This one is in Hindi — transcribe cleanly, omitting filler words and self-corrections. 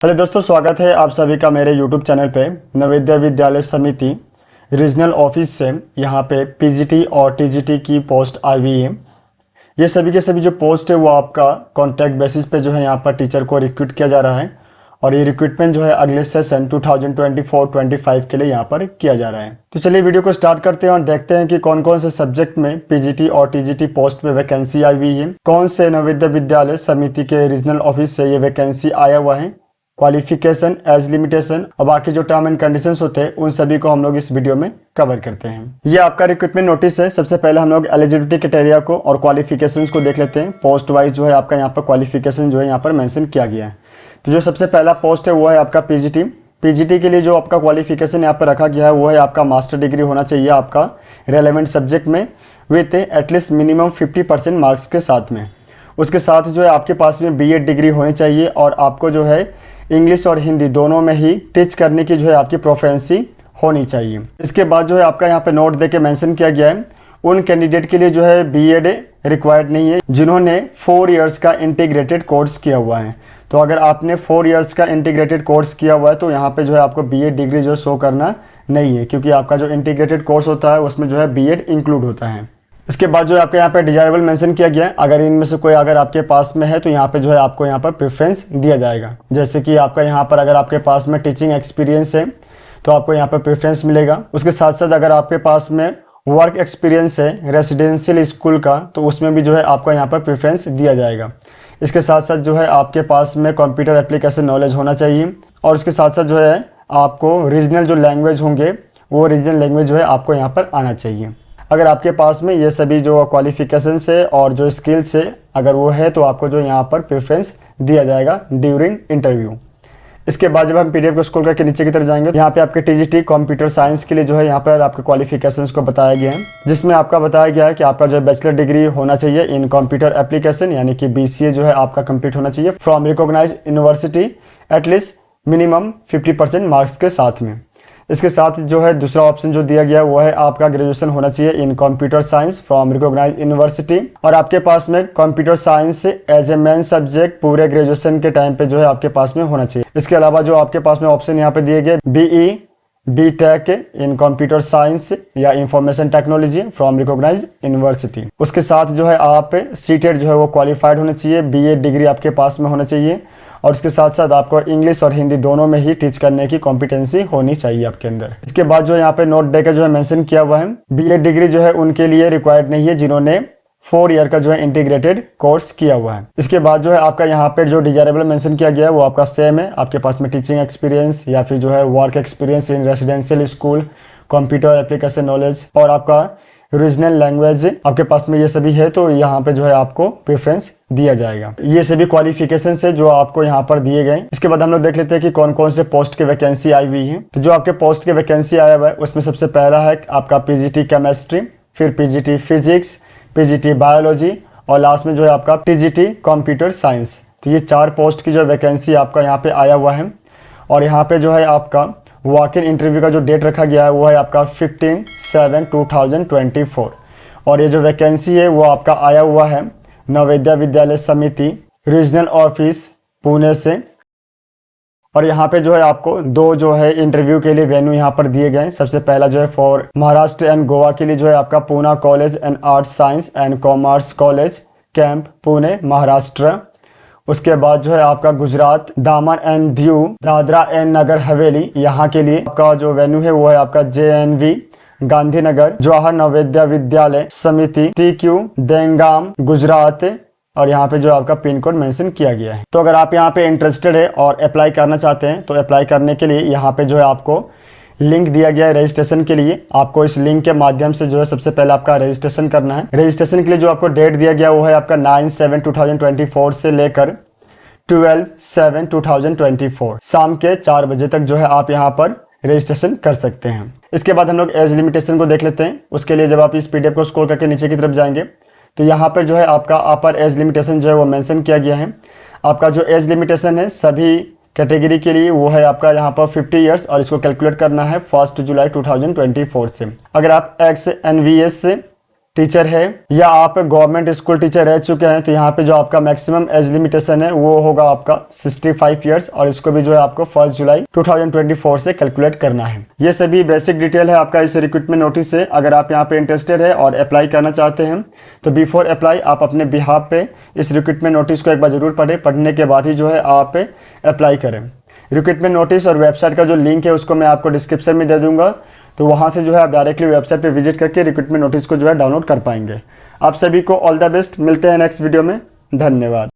हेलो दोस्तों, स्वागत है आप सभी का मेरे YouTube चैनल पे। नवोदय विद्यालय समिति रीजनल ऑफिस से यहाँ पे पीजीटी और टीजीटी की पोस्ट आई हुई है। ये सभी के सभी जो पोस्ट है वो आपका कॉन्ट्रैक्ट बेसिस पे जो है यहाँ पर टीचर को रिक्रूट किया जा रहा है और ये रिक्रूटमेंट जो है अगले सेशन 2024-25 के लिए यहाँ पर किया जा रहा है। तो चलिए वीडियो को स्टार्ट करते हैं और देखते हैं कि कौन कौन से सब्जेक्ट में पीजीटी और टीजीटी पोस्ट पे वैकेंसी आई हुई है, कौन से नवोदय विद्यालय समिति के रीजनल ऑफिस से ये वैकेंसी आया हुआ है, क्वालिफिकेशन, एज लिमिटेशन और बाकी जो टर्म एंड कंडीशंस होते हैं उन सभी को हम लोग इस वीडियो में कवर करते हैं। ये आपका रिक्रूटमेंट नोटिस है। सबसे पहले हम लोग एलिजिबिलिटी क्राइटेरिया को और क्वालिफिकेशंस को देख लेते हैं। पोस्ट वाइज जो है आपका यहाँ पर क्वालिफिकेशन जो है यहाँ पर मेंशन किया गया है। तो जो सबसे पहला पोस्ट है वो है आपका पीजीटी। पीजीटी के लिए जो आपका क्वालिफिकेशन यहाँ पर रखा गया है वो है आपका मास्टर डिग्री होना चाहिए आपका रेलेवेंट सब्जेक्ट में विथ एटलीस्ट मिनिमम 50% मार्क्स के साथ में। उसके साथ जो है आपके पास में बीएड डिग्री होनी चाहिए और आपको जो है इंग्लिश और हिंदी दोनों में ही टीच करने की जो है आपकी प्रोफिशिएंसी होनी चाहिए। इसके बाद जो है आपका यहाँ पे नोट देके मेंशन किया गया है उन कैंडिडेट के लिए जो है बीएड रिक्वायर्ड नहीं है जिन्होंने 4 इयर्स का इंटीग्रेटेड कोर्स किया हुआ है। तो अगर आपने 4 इयर्स का इंटीग्रेटेड कोर्स किया हुआ है तो यहाँ पे जो है आपको बीएड डिग्री जो शो करना नहीं है, क्योंकि आपका जो इंटीग्रेटेड कोर्स होता है उसमें जो है बीएड इंक्लूड होता है। इसके बाद जो आपके यहाँ पे डिजायरेबल मेंशन किया गया है, अगर इनमें से कोई अगर आपके पास में है तो यहाँ पे जो है आपको यहाँ पर प्रेफरेंस दिया जाएगा। जैसे कि आपका यहाँ पर अगर आपके पास में टीचिंग एक्सपीरियंस है तो आपको यहाँ पर प्रेफरेंस मिलेगा। उसके साथ साथ अगर आपके पास में वर्क एक्सपीरियंस है रेसिडेंशियल स्कूल का तो उसमें भी जो है आपको यहाँ पर प्रेफरेंस दिया जाएगा। इसके साथ साथ जो है आपके पास में कंप्यूटर एप्लीकेशन नॉलेज होना चाहिए और उसके साथ साथ जो है आपको रीजनल जो लैंग्वेज होंगे वो रीजनल लैंग्वेज जो है आपको यहाँ पर आना चाहिए। अगर आपके पास में ये सभी जो क्वालिफिकेशंस है और जो स्किल्स है अगर वो है तो आपको जो यहाँ पर प्रेफरेंस दिया जाएगा ड्यूरिंग इंटरव्यू। इसके बाद जब हम पीडीएफ को स्क्रॉल करके नीचे की तरफ जाएंगे यहाँ पे आपके टीजीटी कंप्यूटर साइंस के लिए जो है यहाँ पर आपके क्वालिफिकेशंस को बताया गया है, जिसमें आपका बताया गया है कि आपका जो बैचलर डिग्री होना चाहिए इन कंप्यूटर एप्लीकेशन यानी कि बीसीए जो है आपका कंप्लीट होना चाहिए from recognised university at least minimum 50% marks के साथ में। इसके साथ जो है दूसरा ऑप्शन जो दिया गया वो है आपका ग्रेजुएशन होना चाहिए in computer science from recognised university और आपके पास में computer science as a main subject पूरे ग्रेजुएशन के टाइम पे जो है आपके पास में होना चाहिए। इसके अलावा जो आपके पास में ऑप्शन यहाँ पे दिए गए BE BTech in computer science या information technology from recognised university. उसके साथ जो है आप सीटेड जो है वो क्वालिफाइड होने चाहिए, बीएड डिग्री आपके पास में होना चाहिए और इसके साथ साथ आपको इंग्लिश और हिंदी दोनों में ही टीच करने की कॉम्पिटेंसी होनी चाहिए आपके अंदर। इसके बाद जो यहाँ पे नोट देकर जो है मेंशन किया हुआ है बीएड डिग्री जो है उनके लिए रिक्वायर्ड नहीं है जिन्होंने 4 ईयर का जो है इंटीग्रेटेड कोर्स किया हुआ है। इसके बाद जो है आपका यहाँ पे जो डिजायरेबल मेंशन किया गया है वो आपका सेम है, आपके पास में टीचिंग एक्सपीरियंस या फिर जो है work experience in residential school, computer application knowledge और आपका रीजनल लैंग्वेज आपके पास में ये सभी है तो यहाँ पे जो है आपको प्रेफरेंस दिया जाएगा। ये सभी क्वालिफिकेशन से जो आपको यहाँ पर दिए गए। इसके बाद हम लोग देख लेते हैं कि कौन कौन से पोस्ट की वैकेंसी आई हुई है। तो जो आपके पोस्ट की वैकेंसी आया हुआ है उसमें सबसे पहला है आपका पीजीटी केमिस्ट्री, फिर पीजीटी फिजिक्स, पीजीटी बायोलॉजी और लास्ट में जो है आपका टीजीटी कंप्यूटर साइंस। तो ये 4 पोस्ट की जो वैकेंसी आपका यहाँ पे आया हुआ है और यहाँ पे जो है आपका वॉक इन इंटरव्यू का जो डेट रखा गया है वो है आपका 15/7/2024 और ये जो वैकेंसी है वो आपका आया हुआ है नवोदय विद्यालय समिति रीजनल ऑफिस पुणे से। और यहाँ पे जो है आपको 2 जो है इंटरव्यू के लिए वेन्यू यहाँ पर दिए गए। सबसे पहला जो है फॉर महाराष्ट्र एंड गोवा के लिए जो है आपका Poona college and arts science and commerce college camp Pune Maharashtra. उसके बाद जो है आपका गुजरात दामन एंड दीव दादरा एंड नगर हवेली यहाँ के लिए आपका जो वेन्यू है वो है आपका जेएनवी गांधीनगर जवाहर नवोदय विद्यालय समिति टीक्यू देंगाम गुजरात और यहाँ पे जो आपका पिन कोड मेंशन किया गया है। तो अगर आप यहाँ पे इंटरेस्टेड है और अप्लाई करना चाहते हैं तो अप्लाई करने के लिए यहाँ पे जो है आपको लिंक दिया गया है रजिस्ट्रेशन के लिए। आपको इस लिंक के माध्यम से जो है सबसे पहले आपका रजिस्ट्रेशन करना है। रजिस्ट्रेशन के लिए जो आपको डेट दिया गया वो है आपका 9/7/2024 से लेकर 12/7/2024 शाम के 4 बजे तक जो है आप यहाँ पर रजिस्ट्रेशन कर सकते हैं। इसके बाद हम लोग एज लिमिटेशन को देख लेते हैं। उसके लिए जब आप इस पीडीएफ को स्क्रॉल करके नीचे की तरफ जाएंगे तो यहाँ पर जो है आपका अपर एज लिमिटेशन जो है वो मेंशन किया गया है। आपका जो एज लिमिटेशन है सभी कैटेगरी के लिए वो है आपका यहाँ पर 50 ईयर्स और इसको कैलकुलेट करना है 1 जुलाई 2024 से। अगर आप एक्स एनवीएस टीचर है या आप गवर्नमेंट स्कूल टीचर रह चुके हैं तो यहाँ पे जो आपका मैक्सिमम एज लिमिटेशन है वो होगा आपका 65 ईयर्स और इसको भी जो है आपको 1 जुलाई 2024 से कैलकुलेट करना है। ये सभी बेसिक डिटेल है आपका इस रिक्रूटमेंट नोटिस से। अगर आप यहाँ पे इंटरेस्टेड है और अप्लाई करना चाहते हैं तो बिफोर अप्लाई आप अपने बिहाफ पे इस रिक्रूटमेंट नोटिस को एक बार जरूर पढ़ें। पढ़ने के बाद ही जो है आप अप्लाई करें। रिक्रूटमेंट नोटिस और वेबसाइट का जो लिंक है उसको मैं आपको डिस्क्रिप्शन में दे दूंगा, तो वहाँ से जो है आप डायरेक्टली वेबसाइट पे विजिट करके रिक्रूटमेंट नोटिस को जो है डाउनलोड कर पाएंगे। आप सभी को ऑल द बेस्ट। मिलते हैं नेक्स्ट वीडियो में। धन्यवाद।